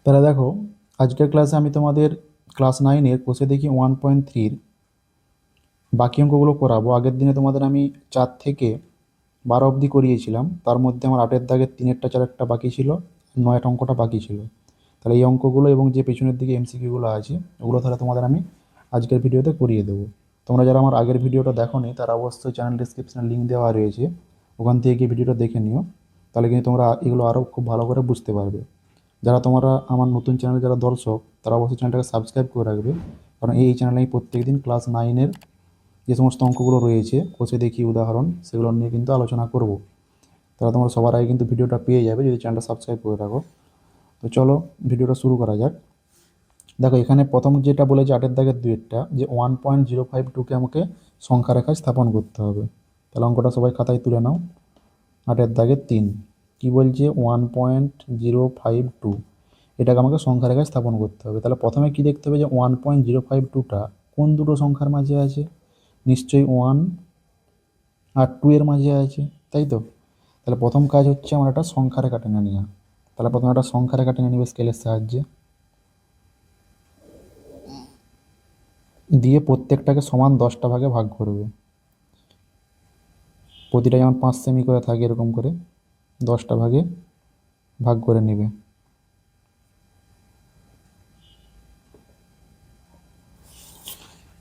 তাহলে দেখো, আজকের ক্লাসে আমি তোমাদের ক্লাস 9-এর কোষে দেখি 1.3-র বাকি অঙ্কগুলো করাবো। আগের দিনে তোমাদের আমি 4 থেকে 12 অবধি করিয়েছিলাম, তার মধ্যে আমার 8-এর দাগের 3-এরটা 4-একটা বাকি ছিল, 9 অঙ্কটা বাকি ছিল। তাহলে এই অঙ্কগুলো এবং যে পেছনের দিকে এমসিকিউগুলো আছে ওগুলো তাহলে তোমাদের আমি আজকের ভিডিওতে করিয়ে দেবো। তোমরা যারা আমার আগের ভিডিওটা দেখোনি তারা অবশ্যই চ্যানেল ডিসক্রিপশনে লিঙ্ক দেওয়া রয়েছে, ওখান থেকে গিয়ে ভিডিওটা দেখে নিও। তাহলে কিন্তু তোমরা এগুলো আরও খুব ভালো করে বুঝতে পারবে। যারা তোমরা আমার নতুন চ্যানেলে যারা দর্শক তারা অবশ্যই চ্যানেলটাকে সাবস্ক্রাইব করে রাখবে, কারণ এই চ্যানেলে আমি প্রত্যেকদিন ক্লাস 9-এর যে সমস্ত অঙ্কগুলো রয়েছে কোষে দেখি উদাহরণ সেগুলো নিয়ে কিন্তু আলোচনা করব। তারা তোমরা সবার আগে কিন্তু ভিডিওটা পেয়ে যাবে যদি চ্যানেলটা সাবস্ক্রাইব করে রাখো। তো চলো ভিডিওটা শুরু করা যাক। দেখো, এখানে প্রথম যেটা বলেছে 8-এর দাগের 2-এরটা, যে 1.052কে আমাকে সংখ্যা রেখায় স্থাপন করতে হবে। তাহলে অঙ্কটা সবাই খাতায় তুলে নাও। 8-এর দাগের 3 কি বলছে? 1.052, এটাকে আমাকে সংখ্যা রেখায় স্থাপন করতে হবে। তাহলে প্রথমে কি দেখতে হবে যে 1.052টা কোন দুটো সংখ্যার মাঝে আছে? নিশ্চয়ই 1 আর 2 এর মাঝে আছে, তাই তো? তাহলে প্রথম কাজ হচ্ছে আমার একটা সংখ্যা রেখা টেনে নেওয়া। তাহলে প্রথমে একটা সংখ্যা রেখা টেনে নেবে স্কেলের সাহায্যে, দিয়ে প্রত্যেকটাকে সমান 10টা ভাগে ভাগ করবে। প্রতিটা যেমন 5 সেমি করে থাকে এরকম করে 10টা ভাগে ভাগ করে নেবে।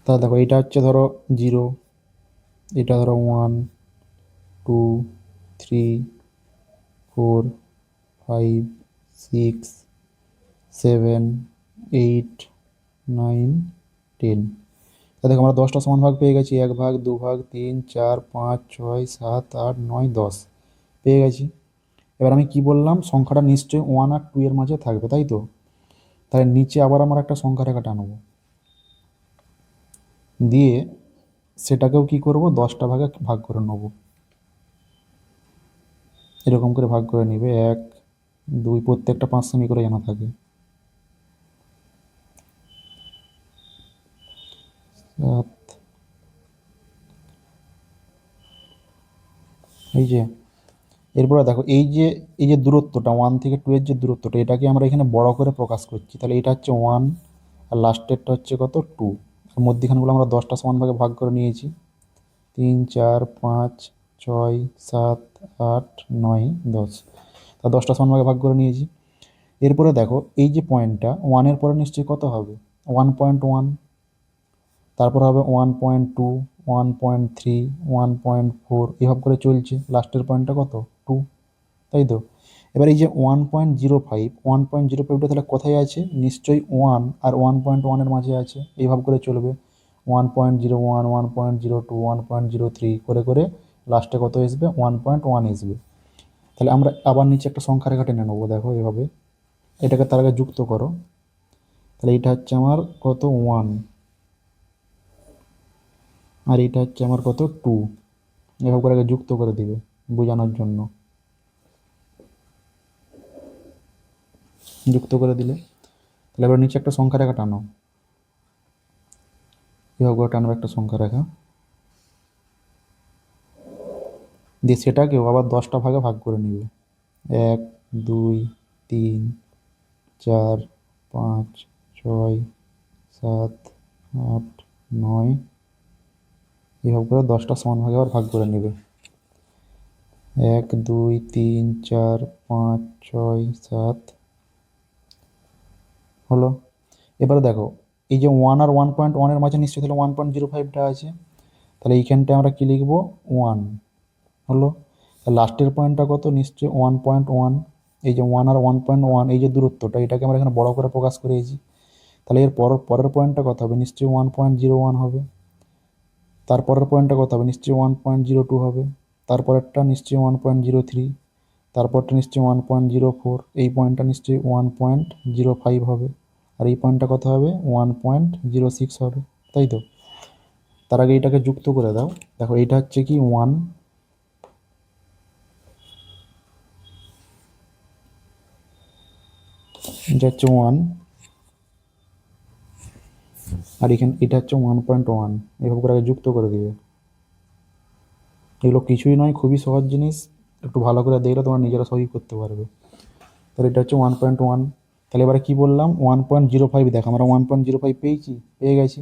তাহলে দেখো, এটা হচ্ছে ধরো 0, এটা ধরো 1, 2, 3, 4, 5, 6, 7, 8, 9, 10। তা দেখো, আমরা 10টা সমান ভাগ পেয়ে গেছি, 1 ভাগ, 2 ভাগ, 3, 4, 5, 6, 7, 8, 9, 10 পেয়ে গেছি। এবার আমি কি বললাম? সংখ্যাটা নিশ্চয়ই 1 আর 2 এর মাঝে থাকবে, তাই তো? তাহলে নিচে আবার আমার একটা সংখ্যা রেখা টানবো, দিয়ে সেটাকেও কি করব? 10টা ভাগে ভাগ করে নেবো। এরকম করে ভাগ করে নিবে, 1, 2, প্রত্যেকটা 5 সেমি করে যেন থাকে। 7, এই যে। এরপরে দেখো, এই যে দূরত্বটা 1 থেকে 2 এর যে দূরত্বটা, এটাকে আমরা এখানে বড় করে প্রকাশ করছি। তাহলে এটা হচ্ছে 1 আর লাস্টেরটা হচ্ছে কত? 2। আর মধ্যিখানগুলো আমরা 10টা সমান ভাগে ভাগ করে নিয়েছি, 3, 4, 5, 6, 7, 8, 9, 10। তা 10টা সমান ভাগে ভাগ করে নিয়েছি। এরপরে দেখো, এই যে পয়েন্টটা 1-এর পরে নিশ্চয়ই কত হবে? 1.1, তারপর হবে 1.2, 1.3, 1.4, এভাবে করে চলছে। লাস্টের পয়েন্টটা কত? 2, তাই তো? এবার এই যে 1.05, 1.05টা তাহলে কোথায় আছে? নিশ্চয়ই 1 আর 1.1-এর মাঝে আছে। এইভাবে করে চলবে, 1.01, 1.02, 1.03 করে করে লাস্টে কত আসবে? 1.1 আসবে। তাহলে আমরা আবার নিচে একটা সংখ্যা রেখা টেনে নেবো। দেখো এভাবে, এটাকে তার আগে যুক্ত করো। তাহলে এটা হচ্ছে আমার কত? 1, আর এটা হচ্ছে আমার কত? 2। এভাবে করে আগে যুক্ত করে দিবে বোঝানোর জন্য। যুক্ত করে দিলে তাহলে এবার নিচে একটা সংখ্যা রেখা টানো, এভাবে করে টানবে একটা সংখ্যা রেখা, দিয়ে সেটাকেও আবার 10টা ভাগে ভাগ করে নিবে। 1, 2, 3, 4, 5, 6, 7, 8, 9, এভাবে করে 10টা সমান ভাগে আবার ভাগ করে নেবে। 1, 2, 3, 4, 5, 6, 7 হলো। এবারে দেখো, এই যে 1 আর 1.1-এর মাঝে নিশ্চয়ই তাহলে 1.05টা আছে। তাহলে এইখানটায় আমরা কি লিখবো? 1 হলো। লাস্টের পয়েন্টটা কত? নিশ্চয়ই 1.1। এই যে 1 আর 1.1, এই যে দূরত্বটা, এটাকে আমরা এখানে বড় করে প্রকাশ করেছি। তাহলে এর পরের পয়েন্টটা কত হবে? নিশ্চয়ই 1.01 হবে। তারপরের পয়েন্টটা কত হবে? নিশ্চয়ই 1.02 হবে। তারপরেরটা নিশ্চয়ই 1.03। তারপরটা নিশ্চয়ই 1.04। এই পয়েন্টটা নিশ্চয়ই 1.05 হবে। আর এই পয়েন্টটা কত হবে? 1.06 হবে, তাই তো? তার আগে এটাকে যুক্ত করে দাও। দেখো, এইটা হচ্ছে কি? 1, এটা হচ্ছে 1, আর এখানে এটা হচ্ছে 1.1। এভাবে করে আগে যুক্ত করে দিবে। এগুলো কিছুই নয়, খুবই সহজ জিনিস। একটু ভালো করে দেখলে তোমরা নিজেরা সবই করতে পারবে। তাহলে এটা হচ্ছে 1.1। তাহলে এবারে কী বললাম 1.05 দেখ, আমরা 1.05 পেয়ে গেছি।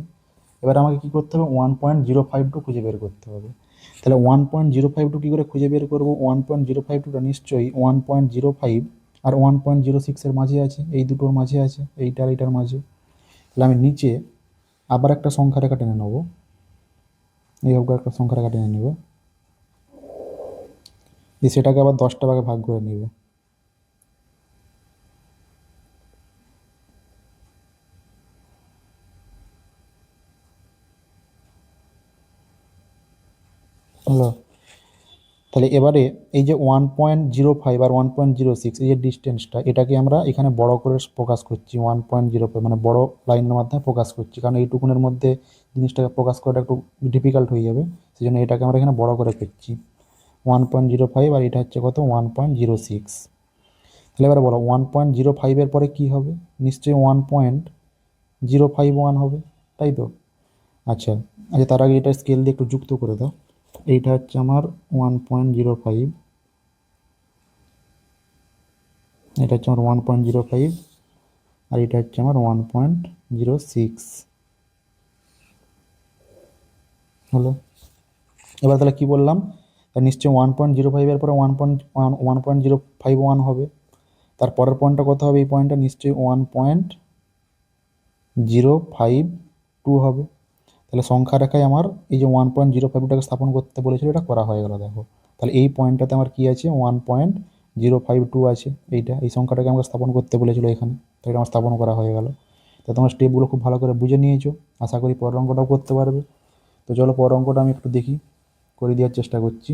এবার আমাকে কী করতে হবে 1.052 খুঁজে বের করতে হবে। তাহলে 1.052 কী করে খুঁজে বের করবো? 1.052টা নিশ্চয়ই 1.05 আর 1.06-এর মাঝে আছে, এই দুটোর মাঝে আছে, এইটার এইটার মাঝে। তাহলে আমি নিচে আবার একটা সংখ্যা রেখা টেনে নেবো, এইভাবে একটা সংখ্যা রেখা টেনে নেবে, দিয়ে সেটাকে আবার 10টা ভাগে ভাগ করে নেবে। হলো? তাহলে এবারে এই যে 1.05 আর 1.06 এই যে ডিস্টেন্সটা, এটাকে আমরা এখানে বড় করে প্রকাশ করছি 1.05, মানে বড় লাইনের মাধ্যমে প্রকাশ করছি, কারণ এইটুকুনের মধ্যে জিনিসটাকে প্রকাশ করাটা একটু ডিফিকাল্ট হয়ে যাবে, সেই জন্য এটাকে আমরা এখানে বড় করে করছি 1.05, আর এটা হচ্ছে কত 1.06। তাহলে এবারে বলো 1.05-এর পরে কী হবে? নিশ্চয়ই 1.051 হবে, তাই তো? আচ্ছা আচ্ছা, তার আগে এটা স্কেল দিয়ে একটু যুক্ত করে দাও। এইটা হচ্ছে আমার 1.05, এটা হচ্ছে আমার 1.05, আর এটা হচ্ছে আমার 1.06 হলো। এবার তাহলে কী বললাম? নিশ্চয়ই 1.05-এর পরে 1.051 হবে। তার পরের পয়েন্টটা কত হবে? এই পয়েন্টটা নিশ্চয়ই 1.052 হবে। তাহলে সংখ্যা রেখায় আমার এই যে 1.052টাকে স্থাপন করতে বলেছিল, এটা করা হয়ে গেল। দেখো তাহলে এই পয়েন্টটাতে আমার কী আছে? 1.052 আছে, এই সংখ্যাটাকে আমাকে স্থাপন করতে বলেছিল এখানে, তো এটা আমার স্থাপন করা হয়ে গেল। তো তোমার স্টেপগুলো খুব ভালো করে বুঝে নিয়েছো, আশা করি পরের অঙ্কটাও করতে পারবে। তো চলো পরের অঙ্কটা আমি একটু দেখি, করে দেওয়ার চেষ্টা করছি।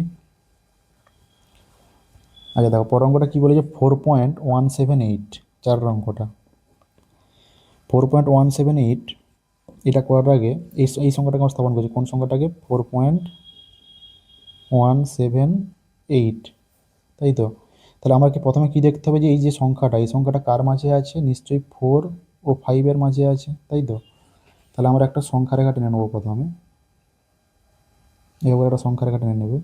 আচ্ছা দেখো পরের অঙ্কটা কী বলেছে? 4.178, 4 অঙ্কটা 4.178। এটা করার আগে এই সংখ্যাটাকে আমরা স্থাপন করছি, কোন সংখ্যাটাকে? 4.178, তাই তো? তাহলে আমাকে প্রথমে কি দেখতে হবে যে এই যে সংখ্যাটা, এই সংখ্যাটা কার মাঝে আছে? নিশ্চয়ই 4 ও 5-এর মাঝে আছে, তাই তো? তাহলে আমরা একটা সংখ্যা রেখা টেনে নেবো প্রথমে, এবার একটা সংখ্যা রেখা টেনে নেবে,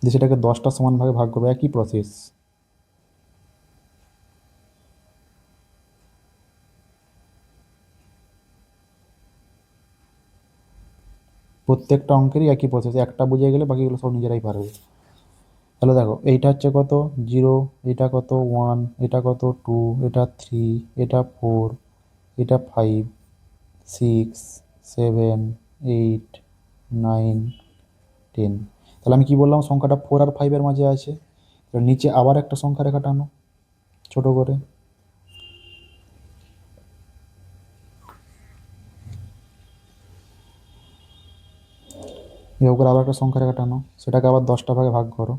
দিয়ে সেটাকে 10টা সমান ভাগে ভাগ করবে, একই প্রসেস। প্রত্যেকটা অঙ্কেরই একই প্রসেস, একটা বুঝে গেলে বাকিগুলো সব নিজেরাই পারবে। তাহলে দেখো এইটা হচ্ছে কত? 0, এটা কত 1, এটা কত 2, এটা 3, এটা 4, এটা 5, 6, 7, 8, 9, 10। তাহলে আমি কি বললাম? সংখ্যাটা 4 আর 5-এর মাঝে আছে। এবার নিচে আবার একটা সংখ্যা রেখা টানো ছোটো করে, এবার করে আবার একটা সংখ্যা রেখা টানো, সেটাকে আবার 10টা ভাগে ভাগ করো।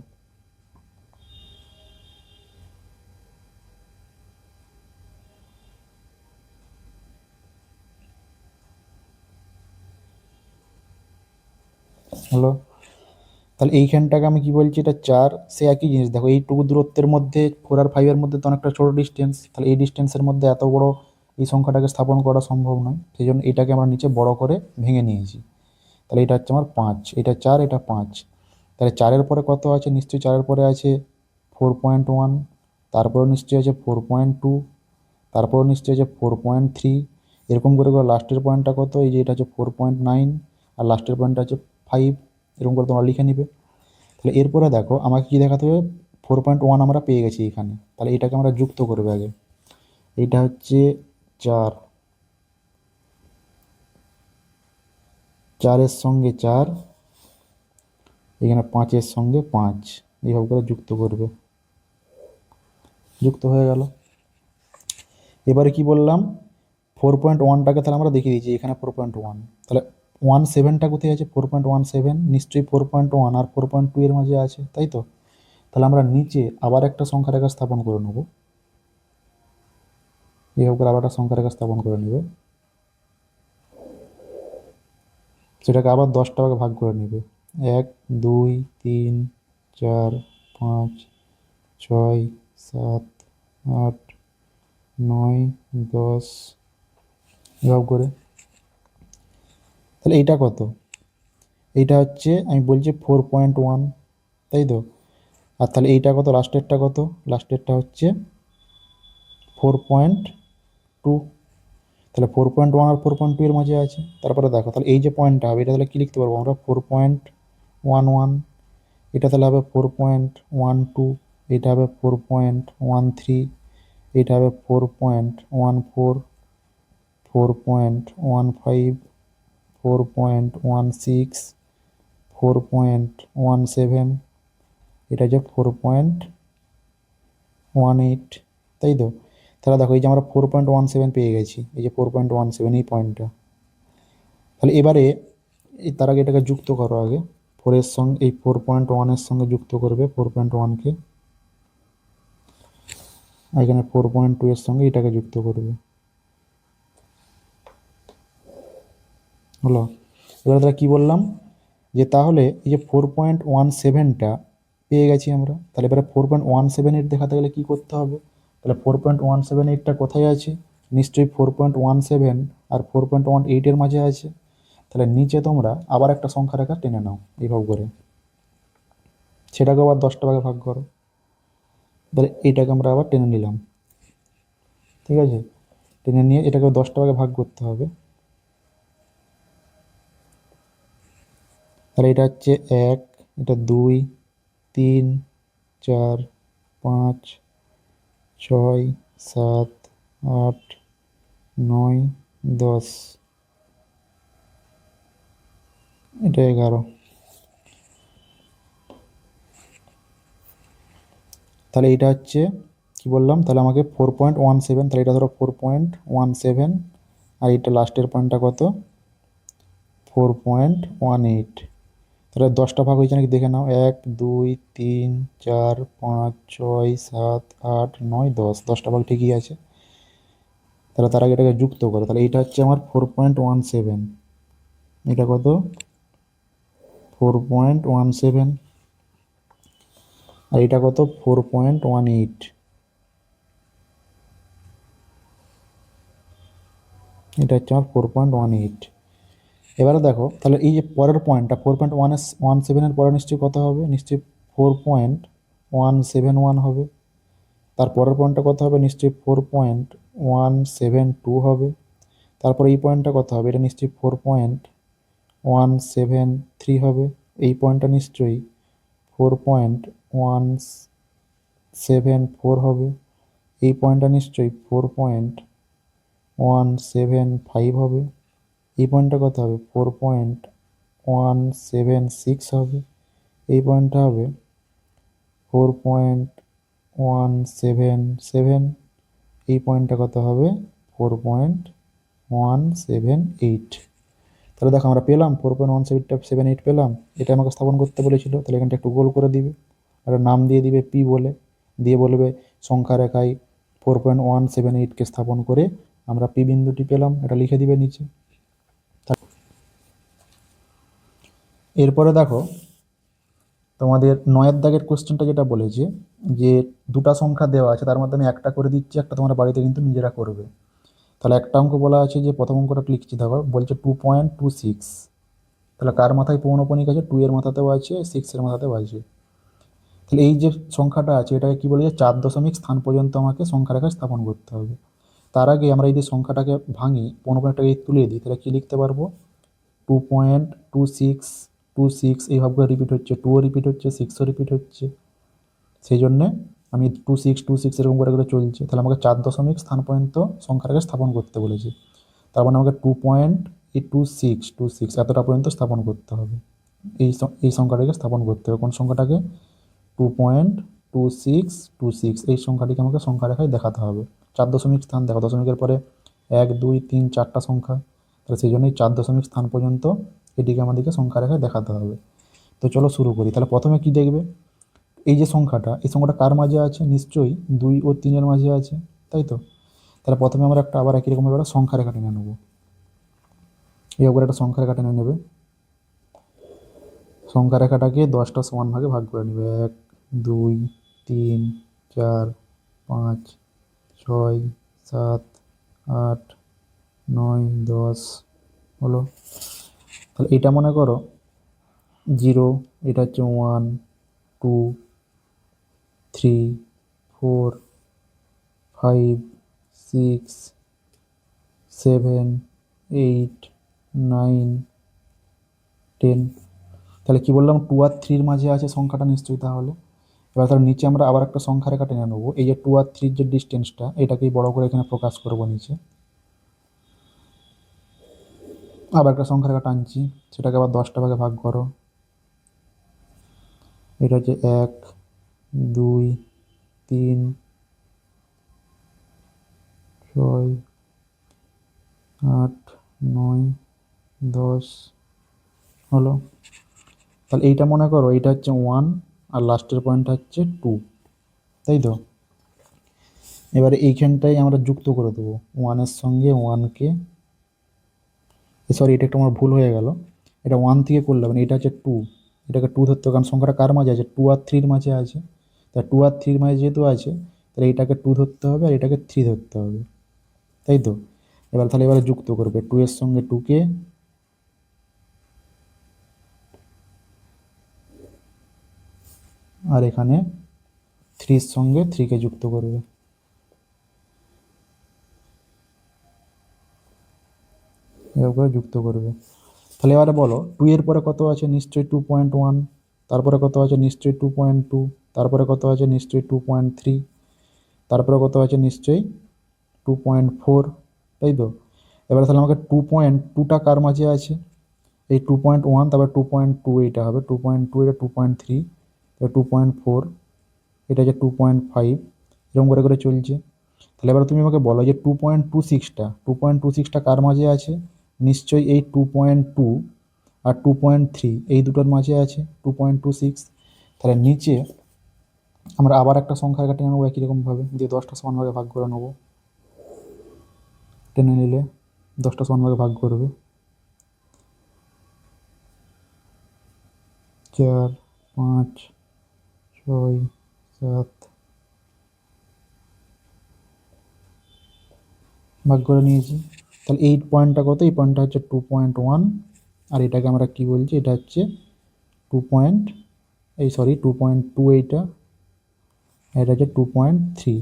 হলো? তাহলে এইখানটাকে আমি কি বলছি? এটা 4, সে একই জিনিস। দেখো এইটুকু দূরত্বের মধ্যে 4 আর 5-এর মধ্যে তো অনেকটা ছোটো ডিস্টেন্স, তাহলে এই ডিস্টেন্সের মধ্যে এত বড় এই সংখ্যাটাকে স্থাপন করা সম্ভব নয়, সেই জন্য এটাকে আমরা নিচে বড় করে ভেঙে নিয়েছি। তাহলে এটা হচ্ছে আমার 5, এটা 4, এটা 5। তাহলে 4-এর পরে কত আছে? নিশ্চয়ই 4-এর পরে আছে 4.1, তারপরেও নিশ্চয়ই আছে 4.2, তারপরেও নিশ্চয়ই আছে 4.3, এরকম করে করে লাস্টের পয়েন্টটা কত? এই যে এটা হচ্ছে 4.9, আর লাস্টের পয়েন্টটা হচ্ছে 5, এরকম করে তোমরা লিখে নিবে। তাহলে এরপরে দেখো আমাকে কী দেখাতে হবে? 4.1 আমরা পেয়ে গেছি এখানে, তাহলে এটাকে আমরা যুক্ত করবে আগে। এইটা হচ্ছে 4, 4-এর সঙ্গে 4, এখানে 5-এর সঙ্গে 5, এইভাবে করে যুক্ত করবে। যুক্ত হয়ে গেল। এবারে কি বললাম? 4.1টাকে তাহলে আমরা দেখিয়ে দিয়েছি এখানে 4.1, তাহলে 17টা কোথায় আছে? 4.17 নিশ্চয়ই 4.1 আর 4.2 এর মাঝে আছে, তাই তো? তাহলে আমরা নিচে আবার একটা সংখ্যা রেখা স্থাপন করে নেব, এইভাবে করে আবার একটা সংখ্যা রেখা স্থাপন করে নেবে, সেটাকে আবার 10টা ভাগে ভাগ করে নেবে। 1, 2, 3, 4, 5, 6, 7, 8, 9, 10, এভাবে করে। তাহলে এইটা কত? এইটা হচ্ছে আমি বলছি 4.1, তাই তো? আর তাহলে এইটা কত? লাস্টেরটা কত? লাস্টেরটা হচ্ছে 4.2। তাহলে 4.1 আর 4.2 এর মাঝে আছে। তারপরে দেখো তাহলে এই যে পয়েন্টটা হবে এটা তাহলে কী লিখতে পারবো আমরা 4.11, এটা তাহলে হবে 4.12, এটা হবে 4.13, এটা হবে 4.14, 4.15, 4.16, 4.17, এটা হচ্ছে 4.18, তাই তো? তাহলে দেখো এই যে আমরা 4.17 পেয়ে গেছি, এই যে 4.17 এই পয়েন্টটা। তাহলে এবারে তার আগে এটাকে যুক্ত করো আগে, 4-এর সঙ্গে এই 4.1-এর সঙ্গে যুক্ত করবে 4.1কে, এখানে 4.2 এর সঙ্গে এটাকে যুক্ত করবে, হলো? এবার তাহলে কী বললাম যে তাহলে এই যে 4.17টা পেয়ে গেছি আমরা, তাহলে এবারে 4.178 দেখাতে গেলে কী করতে হবে? তাহলে 4.178টা কোথায় আছে? নিশ্চয়ই 4.17 আর 4.18-এর মাঝে আছে। তাহলে নিচে তোমরা আবার একটা সংখ্যা রেখা টেনে নাও এইভাবে করে, সেটাকে আবার 10টা ভাগে ভাগ করো। তাহলে এইটাকে আমরা আবার টেনে নিলাম, ঠিক আছে? টেনে নিয়ে এটাকে 10টা ভাগে ভাগ করতে হবে। তাহলে এটা হচ্ছে 1, এটা 2, 3, 4, 5, 6, 7, 8, 9, 10, এটা 11। তাহলে এটা হচ্ছে কি বললাম, তাহলে আমাকে 4.17, তাহলে এটা ধরো 4.17, আর এটা লাস্টের পয়েন্টটা কত? 4.18। তাহলে 10টা ভাগ হয়েছে নাকি দেখে নাও, 1, 2, 3, 4, 5, 6, 7, 8, 9, 10, 10টা ভাগ ঠিকই আছে। তাহলে তার আগে এটাকে যুক্ত করো, তাহলে এইটা হচ্ছে আমার 4.17, এটা কত? 4.17, আর এটা কত? 4.18, এটা হচ্ছে আমার 4.18। এবারে দেখো তাহলে এই যে পরের পয়েন্টটা 4.17-এর পরে নিশ্চয়ই কত হবে? নিশ্চয়ই 4.171 হবে। তার পরের পয়েন্টটা কত হবে? নিশ্চয়ই 4.172 হবে। তারপর এই পয়েন্টটা কত হবে? এটা নিশ্চয়ই 4.173 হবে। এই পয়েন্টটা নিশ্চয়ই 4.174 হবে। এই পয়েন্টটা নিশ্চয়ই 4.175 হবে। এই পয়েন্টটা কত হবে? 4.176 হবে। এই পয়েন্টটা হবে 4.177। এই পয়েন্টটা কত হবে? 4.178। তাহলে দেখো আমরা পেলাম 4.178 পেলাম। এটা আমাকে স্থাপন করতে বলেছিল, তাহলে এখানটা একটু গোল করে দিবে, আর নাম দিয়ে দিবে পি বলে, দিয়ে বলবে সংখ্যা রেখায় 4.178কে স্থাপন করে আমরা পি বিন্দুটি পেলাম, এটা লিখে দিবে নিচে। এরপরে দেখো তোমাদের 9-এর দাগের কোশ্চেনটা যেটা বলেছে যে দুটা সংখ্যা দেওয়া আছে, তার মধ্যে আমি একটা করে দিচ্ছি, একটা তোমরা বাড়িতে কিন্তু নিজেরা করবে। তাহলে একটা অঙ্ক বলা আছে, যে প্রথম অঙ্কটা লিখছি দেখো, বলছে 2.26। তাহলে কার মাথায় পৌনঃপুনিক আছে? 2 এর মাথাতেও আছে, 6-এর মাথাতেও আছে। তাহলে এই যে সংখ্যাটা আছে এটাকে কি বলে? যে 4 দশমিক স্থান পর্যন্ত আমাকে সংখ্যা রেখা স্থাপন করতে হবে। তার আগে আমরা এই যে সংখ্যাটাকে ভাঙি, পৌনঃপুনিকটাকে তুলে দিই, তাহলে কি লিখতে পারবো? 2.2626 এইভাবে করে রিপিট হচ্ছে, 2ও রিপিট হচ্ছে, 6ও রিপিট হচ্ছে, সেই জন্যে আমি 2626 এরকম করে করে চলছে। তাহলে আমাকে 4 দশমিক স্থান পর্যন্ত সংখ্যাটাকে স্থাপন করতে বলেছে। তার মানে আমাকে 2.2626 এতটা পর্যন্ত স্থাপন করতে হবে। এই সংখ্যাটাকে স্থাপন করতে হবে। কোন সংখ্যাটাকে? 2.2626 এই সংখ্যাটিকে আমাকে সংখ্যা রেখায় দেখাতে হবে। 4 দশমিক স্থান, দেখো দশমিকের পরে 1, 2, 3, 4টা সংখ্যা, তাহলে সেই জন্যই 4 দশমিক স্থান পর্যন্ত এটিকে আমাদেরকে সংখ্যা রেখায় দেখাতে হবে। তো চলো শুরু করি। তাহলে প্রথমে কি দেখবে? এই যে সংখ্যাটা, এই সংখ্যাটা কার মাঝে আছে? নিশ্চয়ই 2 ও 3-এর মাঝে আছে, তাই তো? তাহলে প্রথমে আমরা একটা আবার একই রকমভাবে একটা সংখ্যা রেখা টেনে নেবো। এই উপরে একটা সংখ্যা রেখা টেনে নেবে। সংখ্যা রেখাটাকে 10টা সমান ভাগে ভাগ করে নেবে। 1, 2, 3, 4, 5, 6, 7, 8, 9, 10 হলো। তাহলে এটা মনে করো 0, এটা হচ্ছে 1, 2, 3, 4, 5, 6 7 8 9 10। তাহলে কি বললাম, 2 আর 3 মাঝে আছে সংখ্যাটা নিশ্চয়ই। তাহলে এবার তাহলে নিচে আমরা আবার একটা সংখ্যা রেখা টেনে নেবো। এই যে 2 আর 3 যে ডিস্টেন্সটা, এটাকেই বড় করে এখানে প্রকাশ করবো নিচে। আবার একটা সংখ্যা রেখা টানছি, সেটাকে আবার 10টা ভাগে ভাগ করো। এটা হচ্ছে 1 2 3 6 8 9 10 হলো। তাহলে এইটা মনে করো এইটা হচ্ছে 1 আর লাস্টের পয়েন্টটা হচ্ছে 2, তাই তো? এবারে এইখানটাই আমরা যুক্ত করে দেবো 1-এর সঙ্গে 1কে। সরি, এটা একটা আমার ভুল হয়ে গেল, এটা 1 থেকে করলে হবে না, এটা হচ্ছে 2। এটাকে 2 ধরতে হবে, কারণ সংখ্যাটা কার মাঝে আছে? 2 আর 3 মাঝে আছে। তা 2 আর 3 মাঝে যেহেতু আছে, তাহলে এটাকে 2 ধরতে হবে আর এটাকে 3 ধরতে হবে, তাই তো? এবারে যুক্ত করবে 2 এর সঙ্গে 2কে, আর এখানে 3 এর সঙ্গে 3কে যুক্ত করবে। এভাবে করে যুক্ত করবে। তাহলে এবারে বলো 2 এর পরে কত আছে? নিশ্চয়ই 2.1। তারপরে কত আছে? নিশ্চয়ই 2.2। তারপরে কত আছে? নিশ্চয়ই 2.3। তারপরে কত আছে? নিশ্চয়ই 2.4, তাই তো? এবারে তাহলে আমাকে 2.2টা কার মাঝে আছে? এই 2.1, তারপর 2.2, এইটা হবে 2.2, এটা 2.3, 2.4, এটা হচ্ছে 2.5, এরকম করে করে চলছে। তাহলে এবার তুমি আমাকে বলো যে 2.26টা কার মাঝে আছে? নিশ্চয়ই এই 2.2 আর 2.3 এই দুটোর মাঝে আছে 2.26। তাহলে নিচে আমরা আবার একটা সংখ্যা রেখা টেনে নেবো একই রকমভাবে, দিয়ে 10টা সমান ভাগে ভাগ করে নেবো। টেনে নিলে 10টা সমান ভাগে ভাগ করবে, 4 5 6 7 ভাগ করে নিয়েছি। তাহলে এই পয়েন্টটা কত? এই পয়েন্টটা হচ্ছে 2.1, আর এটাকে আমরা কি বলছি? এটা হচ্ছে 2.2, এইটা, এটা হচ্ছে 2.3।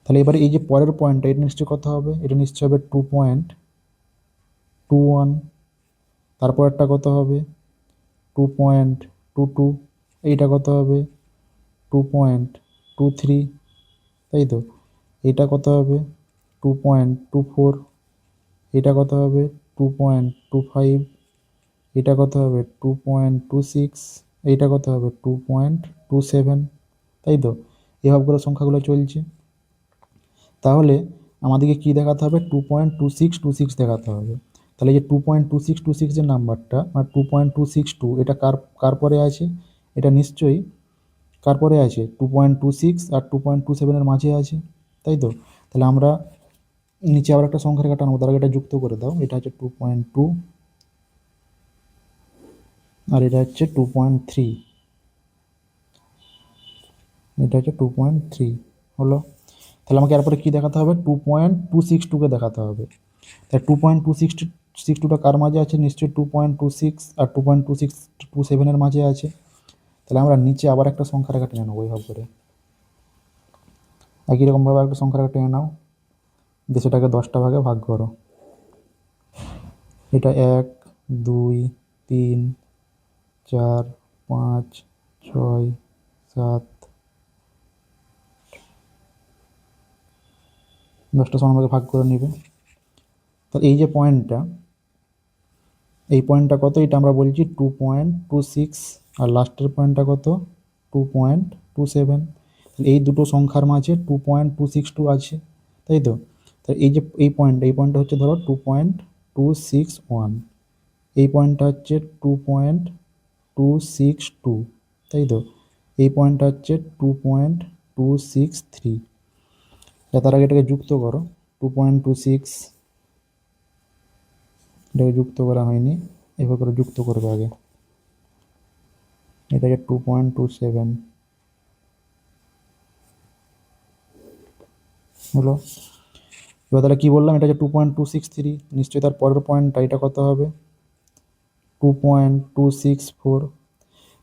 তাহলে এবারে এই যে পরের পয়েন্টটা, এটা নিশ্চয়ই কত হবে? এটা নিশ্চয়ই হবে 2.21। তারপরেরটা কত হবে? 2.22। এইটা কত হবে? 2.23, তাই তো? এটা কত হবে? 2.24। এটা কত হবে? 2.25। এটা কত হবে? 2.26। এইটা কত হবে? 2.27, তাই তো? এভাবে করে সংখ্যাগুলো চলছে। তাহলে আমাদেরকে কি দেখাতে হবে? 2.2626 দেখাতে হবে। তাহলে এই যে 2.2626 যে নাম্বারটা, আর 2.262, এটা কার কার পরে আছে? এটা নিশ্চয়ই কার পরে আছে? 2.26 আর 2.27-এর মাঝে আছে, তাই তো? তাহলে আমরা নিচে আবার একটা সংখ্যা রেখা টানবো, তার আগে এটা যুক্ত করে দাও। এটা হচ্ছে 2.2 আর এটা হচ্ছে 2.3, এটা হচ্ছে 2.3 হলো। তাহলে আমাকে এরপরে কী দেখাতে হবে? 2.262কে দেখাতে হবে। তাই 2.262টা কার মাঝে আছে? নিশ্চয়ই 2.26 আর 2.2627-এর মাঝে আছে। তাহলে আমরা নিচে আবার একটা সংখ্যা রেখা টেনে নেবো এইভাবে করে। একই রকমভাবে একটা সংখ্যা রেখা টেনে নাও, দিয়ে সেটাকে 10টা ভাগে ভাগ করো। এটা 1 2 3 4 5 6 7, 10টা সমান ভাগে ভাগ করে নেবে। তাহলে এই যে পয়েন্টটা, এই পয়েন্টটা কত? এটা আমরা বলছি 2.26, আর লাস্টের পয়েন্টটা কত? 2.27। তাহলে এই দুটো সংখ্যার মাঝে 2.262 আছে, তাই তো? তাহলে এই যে এই পয়েন্টটা হচ্ছে ধরো 2.261, এই পয়েন্টটা হচ্ছে 2.262, তাই তো? এই পয়েন্টটা হচ্ছে 2.263। তার আগে এটাকে যুক্ত করো, 2.26, এটাকে যুক্ত করা হয়নি, এভাবে করে যুক্ত করবে আগে। এটা হচ্ছে 2.27 হলো। এবার তাহলে কী বললাম? এটা হচ্ছে 2.263, নিশ্চয়ই তার পরের পয়েন্টটা এটা কত হবে? 2.264।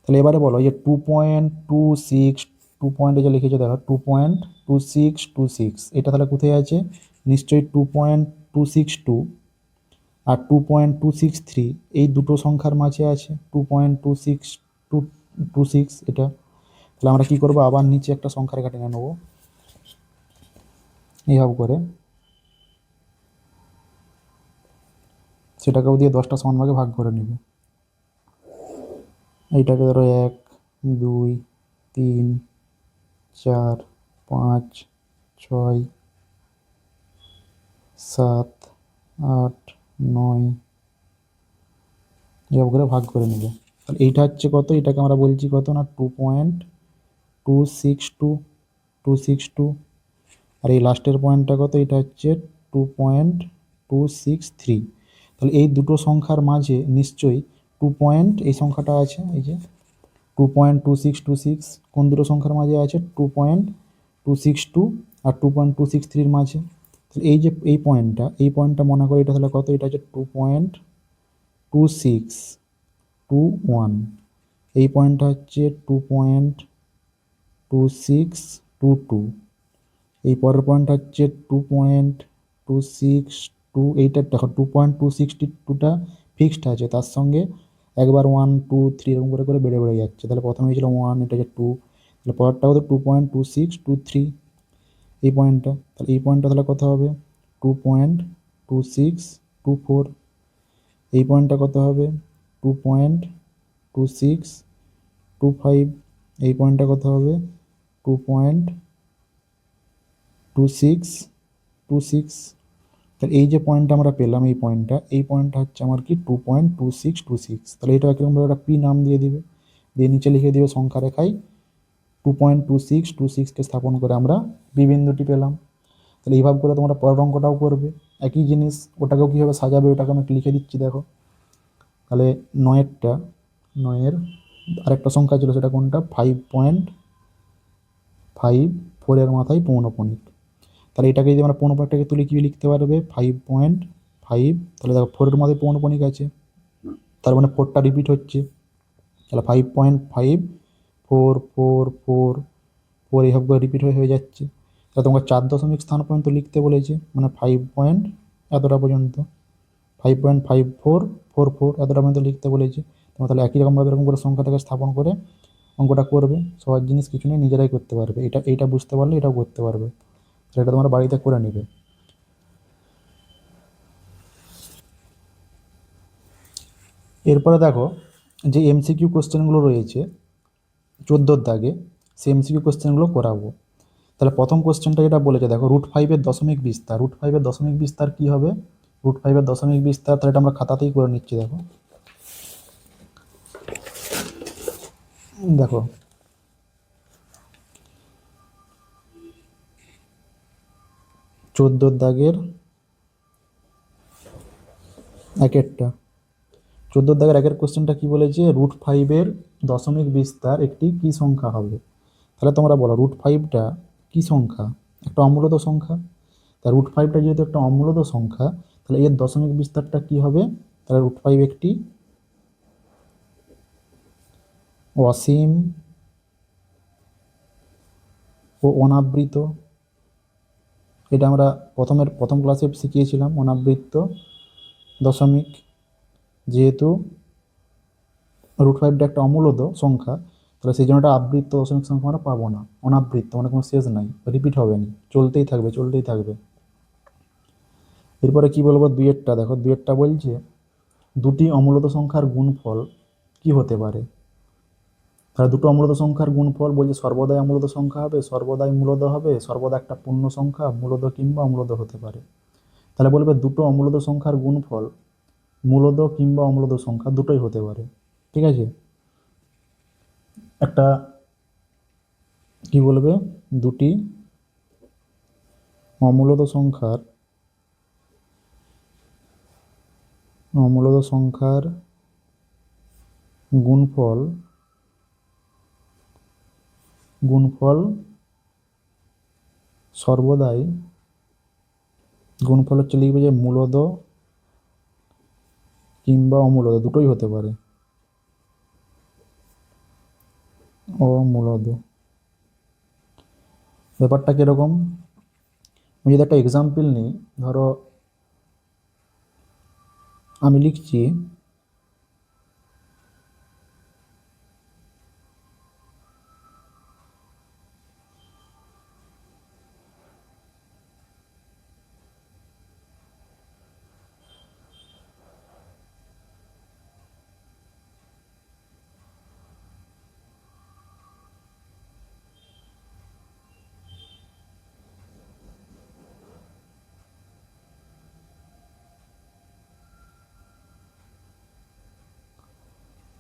তাহলে এবারে বলো যে 2.26, 2 পয়েন্টে যে লিখেছে দেখো, 2626, এটা তাহলে কোথায় আছে? নিশ্চয়ই 2.262 আর 2.263 এই দুটো সংখ্যার মাঝে আছে। 2.26 এটা। তাহলে আমরা কি করব, আবার নিচে একটা সংখ্যা রেখা টেনে নেবো এইভাবে করে, সেটাকেও দিয়ে 10টা সমান ভাগে ভাগ করে নেবে। এইটাকে ধরো 1, 2, 3, 4, 5, 6, 7, 8, 9 এভাবে করে ভাগ করে নেবে। তাহলে এইটা হচ্ছে কত? এটাকে আমরা বলছি কত না 2.262, আর এই লাস্টের পয়েন্টটা কত? এটা হচ্ছে 2.263। তাহলে এই দুটো সংখ্যার মাঝে নিশ্চয়ই এই সংখ্যাটা আছে, এই যে 2.2626। কোন দুটো সংখ্যার মাঝে আছে? 2.262 আর 2.263 মাঝে। তাহলে এই যে এই পয়েন্টটা মনে করো, এটা তাহলে কত? এটা হচ্ছে 2.2621। এই পয়েন্টটা হচ্ছে 2.2622। এই পরের পয়েন্ট হচ্ছে 2.262। এইটা দেখো 2.262টা ফিক্সড আছে, তার সঙ্গে একবার 1 2 3 এরকম করে করে বেড়ে বেড়ে যাচ্ছে। তাহলে প্রথমে ছিল 1, এটা হচ্ছে 2, তাহলে পরেরটা হতো 2.2623 এই পয়েন্টটা। তাহলে এই পয়েন্টটা তাহলে কত হবে? 2.2624। এই পয়েন্টটা কত হবে? 2.2625। এই পয়েন্টটা কত হবে? 2.2626। তাহলে এই যে পয়েন্টটা আমরা পেলাম, এই পয়েন্টটা হচ্ছে আমার কি 2.2626। তাহলে এটা একরকমভাবে একটা পি নাম দিয়ে দিবে, দিয়ে নিচে লিখে দিবে সংখ্যা রেখায় 2.2626কে স্থাপন করে আমরা বি বিন্দুটি পেলাম। তাহলে এইভাবে করে তোমরা পরের অঙ্কটাও করবে একই জিনিস, ওটাকেও কীভাবে সাজাবে ওটাকে আমি লিখে দিচ্ছি দেখো। তাহলে 9এর আরেকটা সংখ্যা ছিল, সেটা কোনটা? 5.54 এর মাথায় পৌনঃপুনিক। তাহলে এটাকে যদি আমরা পৌনঃপুনিকটাকে তুলে কি লিখতে পারবে? 5.5। তাহলে দেখো 4-এর মাথায় পৌনঃপুনিক আছে, তার মানে 4টা রিপিট হচ্ছে। তাহলে 5.544444 এইভাবে করে রিপিট হয়ে যাচ্ছে। তাহলে তোমাকে 4 দশমিক স্থান পর্যন্ত লিখতে বলেছে, মানে 5 পয়েন্ট এতটা পর্যন্ত, 5.5444 এতটা পর্যন্ত লিখতে বলেছে। তোমরা তাহলে একই রকমভাবে এরকম করে সংখ্যাটাকে স্থাপন করে অঙ্কটা করবে। সবার জিনিস কিছু নেই, নিজেরাই করতে পারবে। এইটা বুঝতে পারলে এটাও করতে পারবে। তাহলে এটা তোমরা বাড়িতে করে নেবে। এরপরে দেখো যে এমসিকিউ কোশ্চেনগুলো রয়েছে 14 দাগে, সেই এমসিকিউ কোশ্চেনগুলো করাবো। তাহলে প্রথম কোশ্চেনটা যেটা বলেছে দেখো, √5-এর দশমিক বিস্তার। √5-এর দশমিক বিস্তার কী হবে? √5-এর দশমিক বিস্তার তাহলে এটা আমরা খাতাতেই করে নিচ্ছি। দেখো দেখো 14 দাগের একেরটা, 14 দাগের একের কোশ্চেনটা কি বলেছে? √5-এর দশমিক বিস্তার একটি কি সংখ্যা হবে? তাহলে তোমরা বলো √5টা কি সংখ্যা? একটা অমূলদ সংখ্যা। তা √5টা যেহেতু একটা অমূলদ সংখ্যা, তাহলে এর দশমিক বিস্তারটা কি হবে? তাহলে √5 একটি অসীম ও অনাবৃত, এটা আমরা প্রথম ক্লাসে শিখিয়েছিলাম, অনাবৃত্ত দশমিক। যেহেতু √5টা একটা অমূলদ সংখ্যা, তাহলে সেই জন্য একটা আবৃত্ত দশমিক সংখ্যা আমরা পাবো না, অনাবৃত্ত মানে কোনো শেষ নাই, রিপিট হবে না, চলতেই থাকবে চলতেই থাকবে। এরপরে কি বলবো? দুইয়েরটা দেখো, দুইয়েরটা বলছে দুটি অমূলদ সংখ্যার গুণফল কি হতে পারে? তাহলে দুটো অমূলদ সংখ্যার গুণফল বলছে সর্বদাই অমূলদ সংখ্যা হবে, সর্বদাই মূলদ হবে, সর্বদা একটা পূর্ণ সংখ্যা, মূলদ কিংবা অমূলদ হতে পারে। তাহলে বলবে দুটো অমূলদ সংখ্যার গুণফল মূলদ কিংবা অমূলদ সংখ্যা দুটোই হতে পারে। ঠিক আছে, একটা কি বলবে? দুটি অমূলদ সংখ্যার গুণফল সর্বদাই, গুণফল হচ্ছে লিখবে যে মূলদ কিংবা অমূলদ দুটোই হতে পারে, অমূলদ। ব্যাপারটা কীরকম, আমি যদি একটা এক্সাম্পল নিই, ধরো আমি লিখছি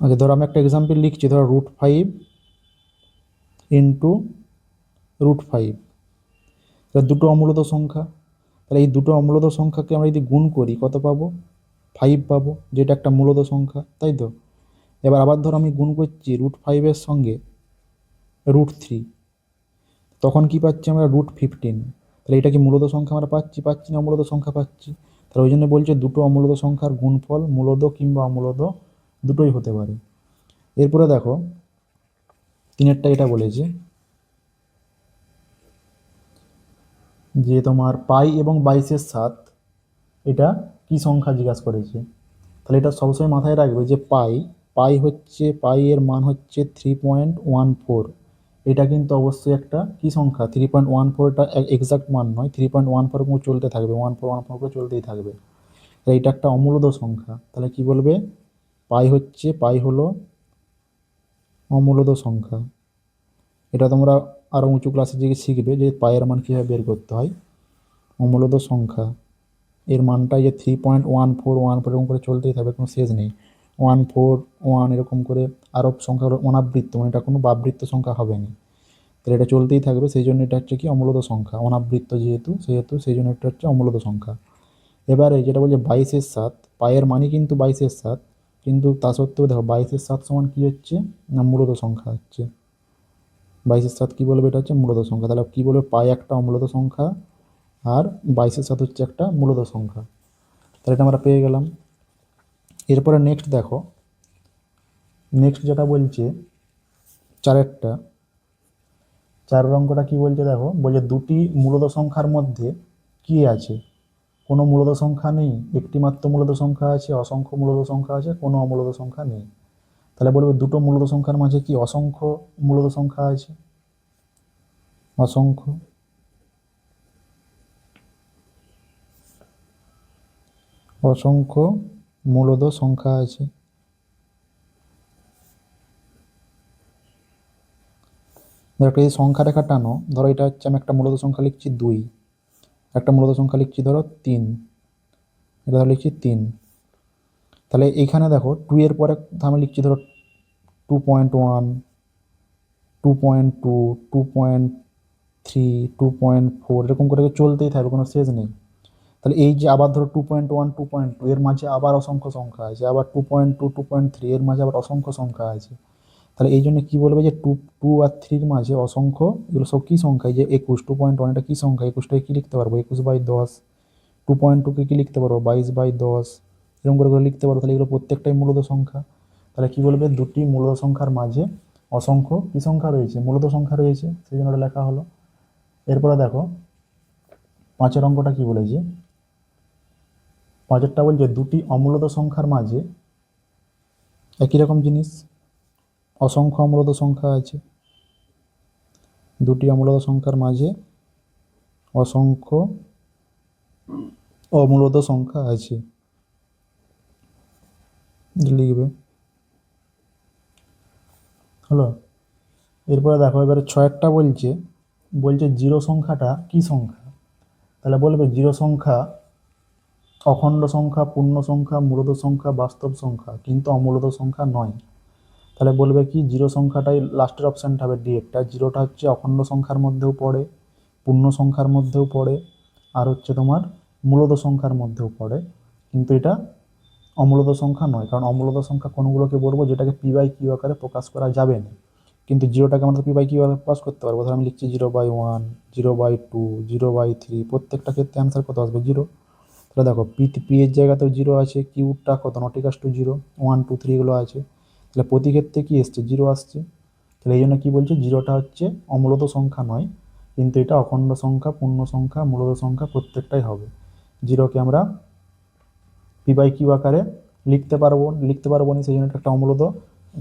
আচ্ছা, ধরো আমি একটা এক্সাম্পল লিখছি, ধরো √5 ইন্টু √5, তাহলে দুটো অমূলত সংখ্যা, তাহলে এই দুটো অমূলত সংখ্যাকে আমরা যদি গুণ করি কত পাবো, 5 পাবো, যেটা একটা মূলত সংখ্যা, তাই তো। এবার আবার ধরো আমি গুণ করছি √5-এর সঙ্গে √3, তখন কি পাচ্ছি আমরা, √15, তাহলে এটা কি মূলত সংখ্যা আমরা পাচ্ছি, পাচ্ছি না অমূলত সংখ্যা পাচ্ছি। তাহলে ওই জন্য বলছে দুটো অমূলত সংখ্যার গুণফল মূলত কিংবা অমূলত দুটোই হতে পারে। এরপরে দেখো 3-এরটা এটা বলেছে যে তোমার পাই এবং 22-এর 7 এটা কি সংখ্যা জিজ্ঞাসা করেছে। তাহলে এটা সবসময় মাথায় রাখবে যে পাই এর মান হচ্ছে 3.14, এটা কিন্তু অবশ্যই একটা কি সংখ্যা, 3.14টা এক্সাক্ট মান নয়, 3.14 করে চলতে থাকবে, 14 করে চলতেই থাকবে। তাহলে এটা একটা অমূলত সংখ্যা, তাহলে কি বলবে, পাই হলো অমূলত সংখ্যা। এটা তোমরা আরও উঁচু ক্লাসে গিয়ে শিখবে যে পায়ের মান কীভাবে বের করতে হয়। অমূলত সংখ্যা এর মানটা যে 3.14 এরকম করে চলতেই থাকবে, কোনো শেষ নেই, 141 এরকম করে আরও সংখ্যা অনাবৃত্ত, মানে এটা কোনো বাবৃত্ত সংখ্যা হবে না, তাহলে এটা চলতেই থাকবে, সেই জন্য এটা হচ্ছে কি অমূলত সংখ্যা, অনাবৃত্ত যেহেতু সেই জন্য এটা হচ্ছে অমূলত সংখ্যা। এবারে যেটা বলছে 22-এর 7, পায়ের মানই কিন্তু 22-এর 7, কিন্তু তা সত্ত্বেও দেখো 22-এর 7 সমান কী হচ্ছে না মূলত সংখ্যা হচ্ছে, 22-এর 7 কী বলবে, এটা হচ্ছে মূলত সংখ্যা। তাহলে কী বলবে, পাই একটা অমূলত সংখ্যা আর 22-এর 7 হচ্ছে একটা মূলত সংখ্যা, তাহলে এটা আমরা পেয়ে গেলাম। এরপরে নেক্সট দেখো, নেক্সট যেটা বলছে 4-এরটা, 4 অঙ্কটা কী বলছে দেখো, বলছে দুটি মূলত সংখ্যার মধ্যে কী আছে, কোনো মূলত সংখ্যা নেই, একটি মাত্র মূলত সংখ্যা আছে, অসংখ্য মূলত সংখ্যা আছে, কোনো অমূলত সংখ্যা নেই। তাহলে বলবে দুটো মূলত সংখ্যার মাঝে কি অসংখ্য মূলত সংখ্যা আছে, অসংখ্য অসংখ্য মূলত সংখ্যা আছে। ধরো একটা যদি সংখ্যা রেখা টানো, ধরো এটা হচ্ছে আমি একটা মূলত সংখ্যা লিখছি 2, একটা মূলত সংখ্যা লিখছি ধরো 3, এটা ধরো লিখছি 3, তাহলে এইখানে দেখো 2 এর পরে আমি লিখছি ধরো 2.1, 2.2, 2.3, 2.4 এরকম করে চলতেই থাকবে, কোনো শেষ নেই। তাহলে এই যে আবার ধরো 2.1, 2.2 এর মাঝে আবার অসংখ্য সংখ্যা আছে, আবার 2.2, 2.3 এর মাঝে আবার অসংখ্য সংখ্যা আছে। তাহলে এই জন্য কী বলবে যে 2 আর 3-র মাঝে অসংখ্য, এগুলো সব কী সংখ্যা, এই যে 21, 2.1 এটা কী সংখ্যা, 21টাকে কী লিখতে পারবো, 21/10, 2.2কে কী লিখতে পারবো, 22/10, এরকম করে লিখতে পারবো। তাহলে এগুলো প্রত্যেকটাই মূলত সংখ্যা। তাহলে কী বলবে, দুটি মূলত সংখ্যার মাঝে অসংখ্য কী সংখ্যা রয়েছে, মূলত সংখ্যা রয়েছে, সেই জন্য ওটা লেখা হলো। এরপরে দেখো 5-এর অঙ্কটা কী বলেছে, 5-এরটা বলছে দুটি অমূলত সংখ্যার মাঝে একই রকম জিনিস, অসংখ্য অমূলত সংখ্যা আছে, দুটি অমূলত সংখ্যার মাঝে অসংখ্য অমূলত সংখ্যা আছে, লিখবে, হলো। এরপরে দেখো এবারে 6-এরটা বলছে, জিরো সংখ্যাটা কি সংখ্যা, তাহলে বলবে জিরো সংখ্যা অখণ্ড সংখ্যা, পূর্ণ সংখ্যা, মূলত সংখ্যা, বাস্তব সংখ্যা, কিন্তু অমূলত সংখ্যা নয়। তাহলে বলবে কি, জিরো সংখ্যাটাই লাস্টের অপশানটা হবে ডি একটা, জিরোটা হচ্ছে অখণ্ড সংখ্যার মধ্যেও পড়ে, পূর্ণ সংখ্যার মধ্যেও পড়ে, আর হচ্ছে তোমার মূলত সংখ্যার মধ্যেও পড়ে, কিন্তু এটা অমূলত সংখ্যা নয়, কারণ অমূলত সংখ্যা কোনগুলোকে বলবো যেটাকে p/q আকারে প্রকাশ করা যাবে না, কিন্তু জিরোটাকে আমরা p/q আকারে প্রকাশ করতে পারবো। ধর আমি লিখছি 0/1, 0/2, 0/3, প্রত্যেকটা ক্ষেত্রে অ্যান্সার কত আসবে, 0। তাহলে দেখো পি এর জায়গাতেও 0 আছে, কিউটা কত, নট ইকুয়াল টু 0, 1, 2, 3 এগুলো আছে, তাহলে প্রতি ক্ষেত্রে কী এসছে, 0 আসছে। তাহলে এই জন্য কী বলছে, জিরোটা হচ্ছে অমূলত সংখ্যা নয়, কিন্তু এটা অখণ্ড সংখ্যা, পূর্ণ সংখ্যা, মূলদ সংখ্যা প্রত্যেকটাই হবে। জিরোকে আমরা পি বাই কিউ আকারে লিখতে পারবো না, সেই জন্য এটা একটা অমূলদ।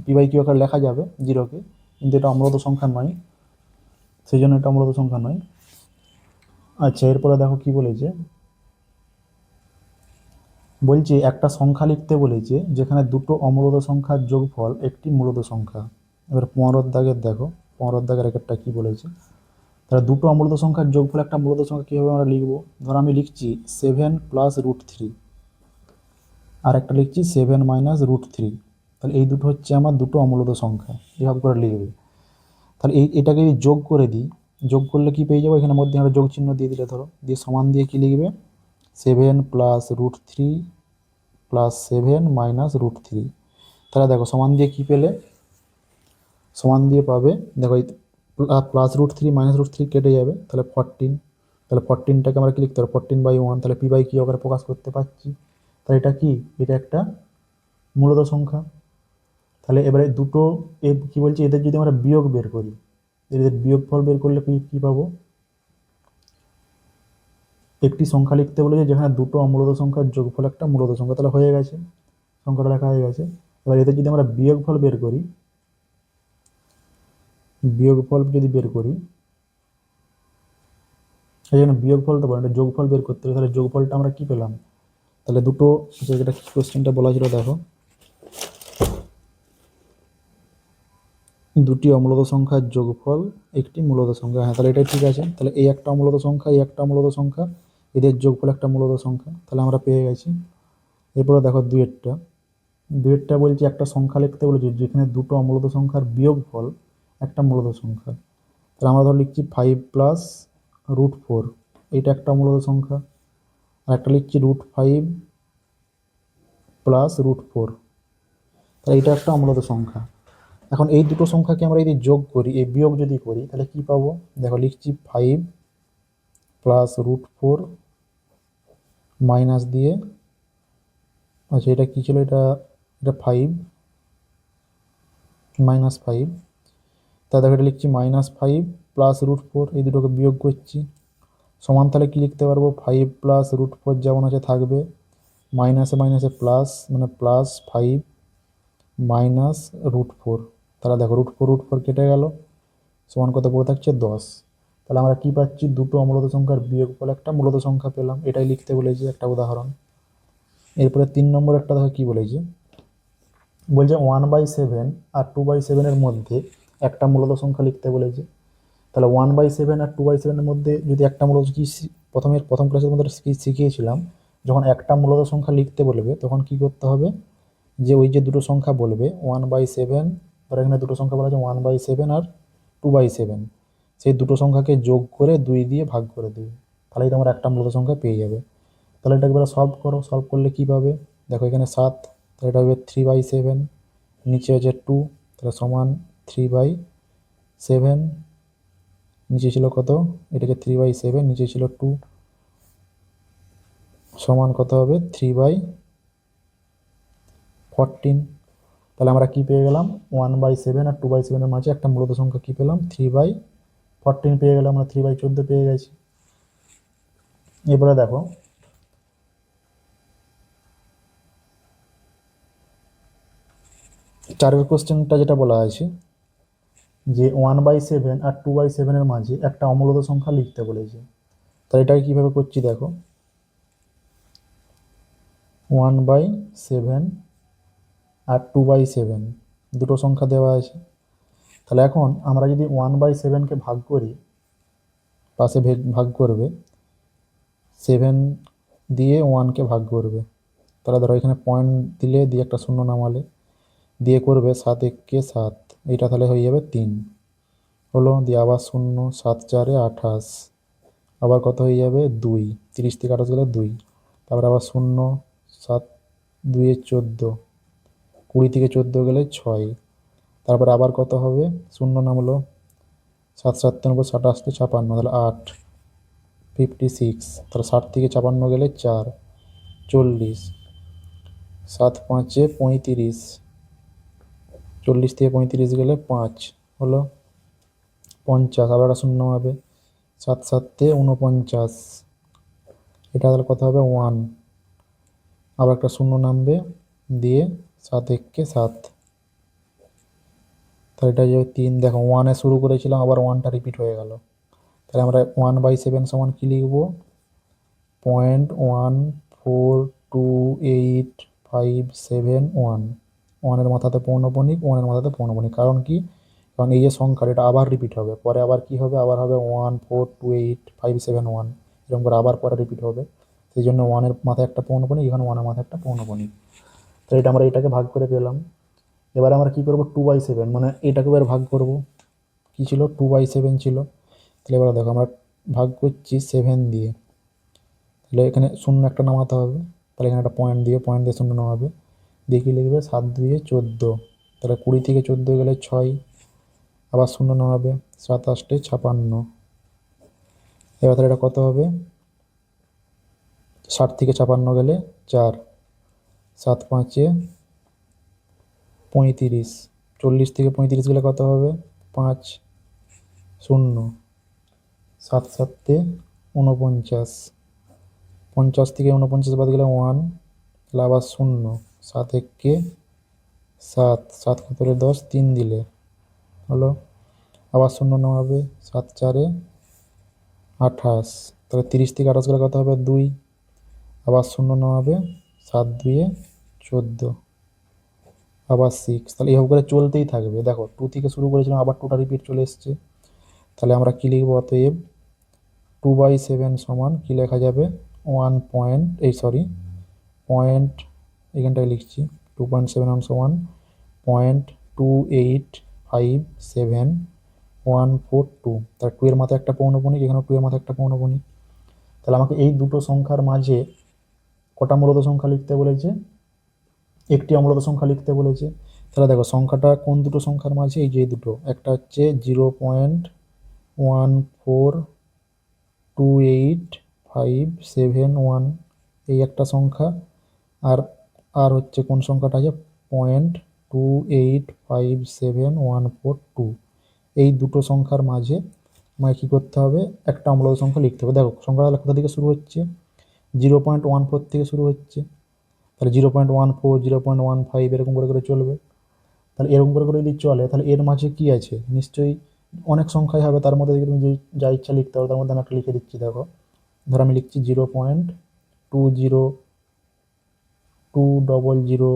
পি বাই কিউ আকারে লেখা যাবে জিরোকে, কিন্তু এটা অমূলদ সংখ্যা নয়, সেই জন্য এটা অমূলদ সংখ্যা নয়। আচ্ছা, এরপরে দেখো কি বলেছে, বলছে একটা সংখ্যা লিখতে বলেছে যেখানে দুটো অমূলদ সংখ্যার যোগফল একটি মূলদ সংখ্যা। এবার 15 দাগের দেখো, 15 দাগের একটা কি বলেছে, তাহলে দুটো অমূলদ সংখ্যার যোগফল একটা মূলদ সংখ্যা কীভাবে আমরা লিখবো। ধর আমি লিখছি 7 প্লাস রুট 3, আর একটা লিখছি 7 মাইনাস রুট 3। তাহলে এই দুটো হচ্ছে আমার দুটো অমূলদ সংখ্যা, এভাবে করে লিখবে। তাহলে এটাকে যদি যোগ করে দিই, যোগ করলে কি পেয়ে যাবো, এখানে মধ্যে আমরা যোগ চিহ্ন দিয়ে দিলে ধরো, দিয়ে সমান দিয়ে কি লিখবে, 7 plus root 3 plus 7 minus root 3। তাহলে দেখো সমান দিয়ে কি পেলে, সমান দিয়ে পাবে, দেখো এই প্লাস রুট 3 মাইনাস রুট 3 কেটে যাবে, তাহলে 14। তাহলে 14টাকে আমরা কি লিখতে পারবো, 14/1, তাহলে পি বাই কিউ আকারে প্রকাশ করতে পারছি। তাহলে এটা কি, এটা একটা মূলদ সংখ্যা। তাহলে এবারে দুটো কি বলছি, এদের যদি আমরা বিয়োগ বের করি, এদের বিয়োগফল বের করলে কি পাবো, একটি সংখ্যা লিখতে বলেছে যেখানে দুটো অমূলদ সংখ্যার যোগফল একটা মূলদ সংখ্যা। তাহলে হয়ে গেছে, সংখ্যাটা লেখা হয়ে গেছে। এবার এদের যদি আমরা বিয়োগফল বের করি, বিয়োগফল যদি বের করি, সেই জন্য বিয়োগফল তো বলে, যোগফল বের করতে হবে। তাহলে যোগফলটা আমরা কি পেলাম, তাহলে দুটো, যেটা কোশ্চেনটা বলা ছিল দেখো, দুটি অমূলদ সংখ্যার যোগফল একটি মূলদ সংখ্যা। হ্যাঁ, তাহলে এটাই ঠিক আছে। তাহলে এই একটা অমূলদ সংখ্যা, এই একটা অমূলদ সংখ্যা, এদের যোগফল একটা মূলদ সংখ্যা, তাহলে আমরা পেয়ে গেছি। এরপরে দেখো দুয়েরটা বলছি একটা সংখ্যা লিখতে বলেছি যেখানে দুটো অমূলদ সংখ্যার বিয়োগফল একটা মূলদ সংখ্যা। তাহলে আমরা ধর লিখছি 5 প্লাস রুট 4, এইটা একটা মূলদ সংখ্যা। আর একটা লিখছি √5 প্লাস √4, তাহলে এটা একটা অমূলদ সংখ্যা। এখন এই দুটো সংখ্যাকে আমরা যদি যোগ করি, এই বিয়োগ যদি করি, তাহলে কি পাবো, দেখো লিখছি 5 প্লাস √4 মাইনাস দিয়ে, আচ্ছা এটা কি ছিল, এটা এটা 5 মাইনাস 5, তা দেখো এটা লিখছি -5 প্লাস √4, এই দুটোকে বিয়োগ করছি, সমান তাহলে কি লিখতে পারবো, 5 প্লাস √4 যেমন আছে থাকবে, মাইনাসে মাইনাসে প্লাস, মানে +5 মাইনাস √4। তাহলে দেখো √4 কেটে গেল, সমান কত পড়ে থাকছে 10। তাহলে আমরা কি পাচ্ছি, দুটো অমূলদ সংখ্যার বিয়োগফল একটা মূলদ সংখ্যা পেলাম। এটাই লিখতে বলেছি একটা উদাহরণ। এরপরে 3 নম্বর একটা দেখো কি বলেছে, বলছে 1/7 আর 2/7 মধ্যে একটা মূলদ সংখ্যা লিখতে বলেছে। তাহলে 1/7 আর 2/7 মধ্যে যদি একটা মূলদ, কি প্রথম ক্লাসের মধ্যে কি শিখিয়েছিলাম, যখন একটা মূলদ সংখ্যা লিখতে বলবে তখন কি করতে হবে, যে ওই যে দুটো সংখ্যা বলবে 1/7, আর এখানে দুটো সংখ্যা বলা আছে 1/7 আর 2/7, সেই দুটো সংখ্যাকে যোগ করে 2 দিয়ে ভাগ করে দেবে, তাহলেই তোমরা একটা মূলদ সংখ্যা পেয়ে যাবে। তাহলে এটা একবার সলভ করো, সলভ করলে কি পাবে, দেখো এখানে 7, তাহলে এটা হবে 3/7, নিচে আছে 2, তাহলে সমান 3/7, নিচে ছিল কত, এটাকে 3/7, নিচে ছিল 2, সমান কত হবে 3/14। তাহলে আমরা কি পেয়ে গেলাম, 1/7 আর 2/7 মাঝে একটা মূলদ সংখ্যা কি পেলাম, 3/14 পেয়ে গেলাম, আমরা 3/14 পেয়ে গেছি। এবারে দেখো চারের কোশ্চেনটা যেটা বলা আছে, যে 1/7 আর 2/7 মাঝে একটা অমূলদ সংখ্যা লিখতে বলেছে। তাহলে এটাকে কিভাবে করছি দেখো, 1/7 আর 2/7 দুটো সংখ্যা দেওয়া আছে। তাহলে এখন আমরা যদি 1/7কে ভাগ করি, পাশে ভাগ করবে, 7 দিয়ে 1কে ভাগ করবে, তাহলে ধরো এখানে পয়েন্ট দিলে, দিয়ে একটা শূন্য নামালে, দিয়ে করবে 7 1 7, এইটা তাহলে হয়ে যাবে 3 হলো, দিয়ে আবার 0, 7 4 28, আবার কত হয়ে যাবে 2, 30 থেকে 28 গেলে 2, তারপর আবার 0, 7 2 14, 20 থেকে 14 গেলে 6, তারপর আবার কত হবে, 0 নামলো, 7 7 9 27 56, তাহলে 8 56, তাহলে 60 থেকে 56 গেলে 4 40, 7 5 35, 40 থেকে 35 গেলে 5 হলো 50, আবার একটা শূন্য হবে, 7 7 49, এটা তাহলে কত হবে 1, আবার একটা শূন্য নামবে, দিয়ে 7 1 7, তাহলে এটা যে 3, দেখো 1-এ শুরু করেছিলাম, আবার 1টা রিপিট হয়ে গেল। তাহলে আমরা 1/7 সমান কী লিখবো, 0.1428571, 1-এর মাথাতে পৌনঃপুনিক, 1-এর মাথাতে পৌনঃপুনিক। কারণ কি, কারণ এই যে সংখ্যা, এটা আবার রিপিট হবে, পরে আবার কি হবে, আবার হবে 1428571, এরকম করে আবার পরে রিপিট হবে। সেই জন্য 1-এর মাথায় একটা পৌনঃপুনিক, এখানে 1-এর মাথায় একটা পৌনঃপুনিক। তো এটা আমরা এটাকে ভাগ করে পেলাম। এবার আমরা কি করব, 2/7, মানে এটাকে এবার ভাগ করব। কি ছিল, 2/7 ছিল। তাহলে এবার দেখো আমরা ভাগ করছি 7 দিয়ে, তাহলে এখানে শূন্য একটা নামাতে হবে, তাহলে এখানে একটা পয়েন্ট দিয়ে শূন্য নামাবে, দিয়ে কি লিখবে, 7 2 14, তাহলে 20 থেকে 14 গেলে 6, আবার শূন্য নামাবে, 7 8 56। এবার তাহলে এটা কত হবে, 60 থেকে 56 গেলে 4, 7 5 35, 40 থেকে 35 গেলে কত হবে, 5 0, 7 7 49, 50 থেকে 49 বাদ গেলে 1, তাহলে আবার 0, 7 1 7, 7 কত 10, 3 দিলে হলো, আবার শূন্য নামাবে, 7 4 28, তাহলে 30 থেকে 28 গেলে কত হবে, 2, আবার শূন্য নামাবে, 7 2 14, আবার 6, তাহলে এইভাবে করে চলতেই থাকবে। দেখো 2 থেকে শুরু করেছিলাম, আবার 2টা রিপিট চলে এসছে। তাহলে আমরা কী লিখবো, অতএব 2/7 সমান কী লেখা যাবে, 1 পয়েন্ট, পয়েন্ট, এখানটায় লিখছি 2.7 সমান 0.2857142, তার 2 এর মাথায় একটা পৌনঃপুনিক, এখানে 2 এর মাথায় একটা পৌনঃপুনিক। তাহলে আমাকে এই দুটো সংখ্যার মাঝে কটা মূলত সংখ্যা লিখতে বলেছে, একটি অমূলত সংখ্যা লিখতে বলেছে। তাহলে দেখো সংখ্যাটা কোন দুটো সংখ্যার মাঝে, এই যে দুটো, একটা হচ্ছে 0.1428571, এই একটা সংখ্যা, আর আর হচ্ছে কোন সংখ্যাটা আছে, 0.2857142, এই দুটো সংখ্যার মাঝে আমাকে কী করতে হবে, একটা অম্লজ সংখ্যা লিখতে হবে। দেখো সংখ্যাটা কোথা থেকে শুরু হচ্ছে, 0.14 থেকে শুরু হচ্ছে, তাহলে 0.14 0.15 এরকম করে করে চলবে। তাহলে এরকম করে করে যদি চলে, তাহলে এর মাঝে কি আছে, নিশ্চয়ই অনেক সংখ্যাই হবে, তার মধ্যে তুমি যে যা ইচ্ছা লিখতে হবে, তার মধ্যে আমি একটা লিখে দিচ্ছি। দেখো ধরো আমি লিখছি 0.20 200 200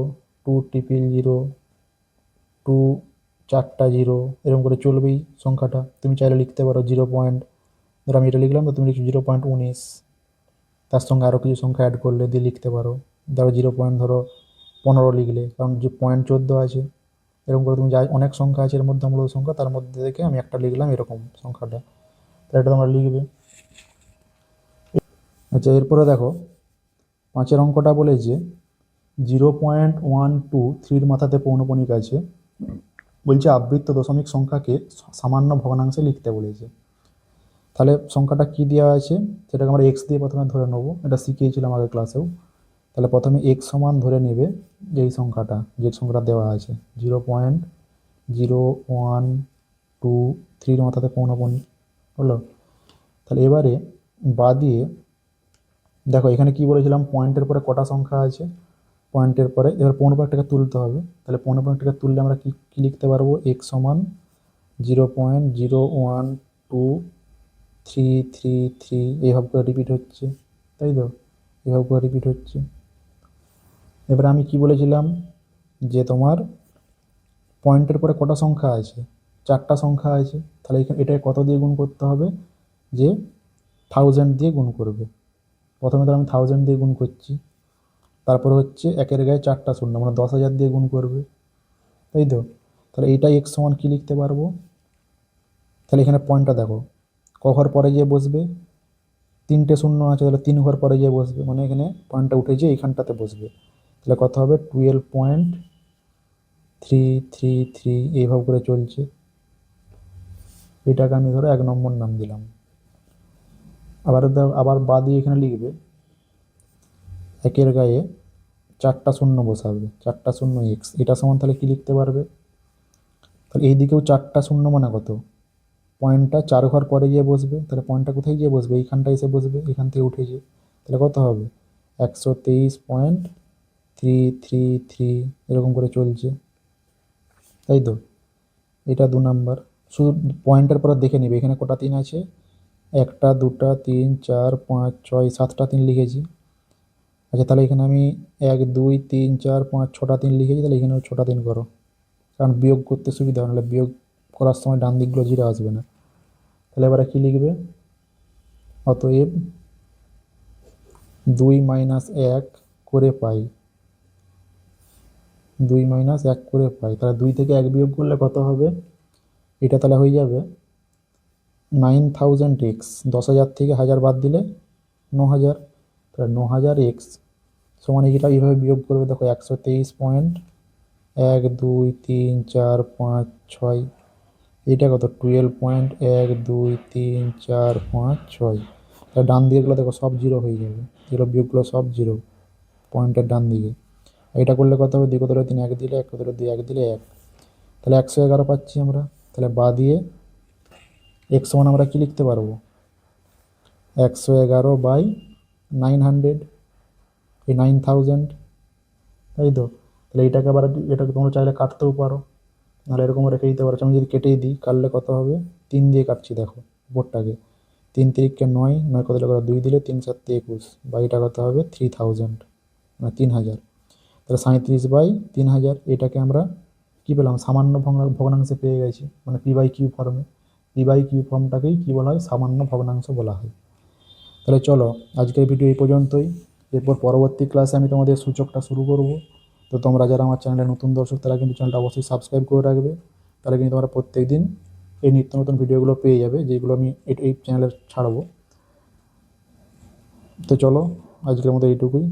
2 4টা 0, এরকম করে চলবেই সংখ্যাটা। তুমি চাইলে লিখতে পারো ধরো আমি এটা লিখলাম, তো তুমি লিখছো 0.19, তার সঙ্গে আরও কিছু সংখ্যা অ্যাড করলে দিয়ে লিখতে পারো। ধরো 0.15 লিখলে, কারণ যে 0.14 আছে, এরকম করে তুমি যাই অনেক সংখ্যা আছে এর মধ্যে, মূলত সংখ্যা, তার মধ্যে থেকে আমি একটা লিখলাম এরকম সংখ্যাটা, তাহলে এটা তোমরা লিখবে। আচ্ছা, এরপরে দেখো 5-এর অঙ্কটা বলেছে 0.123 মাথাতে পৌনঃপুনিক আছে, বলছে আবৃত্ত দশমিক সংখ্যাকে সামান্য ভগ্নাংশে লিখতে বলেছে। তাহলে সংখ্যাটা কি দেওয়া আছে, সেটাকে আমরা এক্স দিয়ে প্রথমে ধরে নেবো, এটা শিখিয়েছিলাম আগের ক্লাসেও। তাহলে প্রথমে এক্স সমান ধরে নেবে যেই সংখ্যাটা, যে সংখ্যাটা দেওয়া আছে 0.0123 মাথাতে পৌনঃপুনিক হলো। তাহলে এবারে বা দিয়ে দেখো এখানে কি বলেছিলাম, পয়েন্টের পরে কটা সংখ্যা আছে, পয়েন্টের পরে এবার পৌনঃপুনিকটাকে তুলতে হবে। তাহলে পৌনঃপুনিকটাকে তুললে আমরা কি লিখতে পারবো, এক্স সমান 0.01233, এইভাবে করে রিপিট হচ্ছে, তাই তো, এইভাবে করে রিপিট হচ্ছে। এবারে আমি কি বলেছিলাম, যে তোমার পয়েন্টের পরে কটা সংখ্যা আছে, 4টা সংখ্যা আছে, তাহলে এটাকে কত দিয়ে গুণ করতে হবে, যে 1000 দিয়ে গুণ করবে। প্রথমে তো আমি 1000 দিয়ে গুণ করছি, তারপরে হচ্ছে একের গায়ে 4টা শূন্য, মানে 10,000 দিয়ে গুণ করবে, তাই তো। তাহলে এইটাই এক্স সমান কী লিখতে পারবো, তাহলে এখানে পয়েন্টটা দেখো, ক ঘর পরে গিয়ে বসবে, 3টে শূন্য আছে, তাহলে 3 ঘর পরে গিয়ে বসবে, মানে এখানে পয়েন্টটা উঠে যেয়ে এইখানটাতে বসবে। তাহলে কত হবে, 12.333, এইভাবে করে চলছে। এটাকে আমি ধরো 1 নম্বর নাম দিলাম। আবার বাদ দিয়ে এখানে লিখবে, একের গায়ে 4টা শূন্য বসাবে, 4টা শূন্য এক্স, এটা সমান তাহলে কি লিখতে পারবে, তাহলে এই দিকেও 4টা শূন্য মানে কত, পয়েন্টটা 4 ঘর পরে গিয়ে বসবে, তাহলে পয়েন্টটা কোথায় গিয়ে বসবে? এইখানটা এসে বসবে, এখান থেকে উঠে গিয়ে। তাহলে কত হবে? 123.333 এরকম করে চলছে, তাই তো? এটা 2 নাম্বার। শুধু পয়েন্টের পরে দেখে নেবে এখানে কটা 3 আছে, 1টা 2টা 3 4 5 6 7টা 3 লিখেছি। আচ্ছা, তাহলে এখানে আমি 1 2 3 4 5 6টা 3 লিখেছি, তাহলে এখানেও 6টা 3 করো, কারণ বিয়োগ করতে সুবিধা হয়, নাহলে বিয়োগ করার সময় ডান দিকগুলো জিরো আসবে না। তাহলে এবারে কী লিখবে? অতএব 2 মাইনাস 1 করে পাই, 2 মাইনাস 1 করে পাই। তাহলে 2 থেকে 1 বিয়োগ করলে কত হবে? এটা তাহলে হয়ে যাবে 9000x, 10,000 থেকে 1000 বাদ দিলে 9000, তাহলে 9000x সমান এটা এইভাবে বিয়োগ করবে। দেখো 123.1 2 3 4 5 6, এইটা কত? 12.1 2 3 4 5 6। তাহলে ডান দিকেগুলো দেখো সব জিরো হয়ে যাবে, এগুলো বিয়োগগুলো সব জিরো পয়েন্টের ডান দিকে। এটা করলে কত হবে? 2 × 3 1 দিলে, 1 × 2 1 দিলে 1, তাহলে 111 পাচ্ছি আমরা। তাহলে বা দিয়ে x সমান আমরা কি লিখতে পারবো? 111/900, এই 9000, তাই তো? তাহলে এটাকে আবার, এটাকে তোমরা চাইলে কাটতেও পারো, নাহলে এরকম রেখে দিতে পারো। আমি যদি কেটেই দিই, কাটলে কত হবে? 3 দিয়ে কাটছি, দেখো উপরটাকে। 3 তিরিককে 9, 9 কত করে 2 দিলে 3 7 21, বা এটা কত হবে? 3000, মানে 3000। তাহলে 37/3000, এটাকে আমরা কী পেলাম? সামান্য ভগ্নাংশে পেয়ে গেছি, মানে p/q ফর্মে। p/q ফর্মটাকেই কী বলা হয়? সামান্য ভগ্নাংশ বলা হয়। তাহলে চলো আজকের ভিডিও এই পর্যন্তই। এরপর পরবর্তী ক্লাসে আমি তোমাদের সূচকটা শুরু করব। তো তোমরা যারা আমার চ্যানেলে নতুন দর্শক, তারা কিন্তু চ্যানেলটা অবশ্যই সাবস্ক্রাইব করে রাখবে। তাহলে কিন্তু তোমরা প্রত্যেক দিন এই নিত্য নতুন ভিডিওগুলো পেয়ে যাবে, যেগুলো আমি এই চ্যানেলে ছাড়বো। তো চলো আজকের মতো এইটুকুই।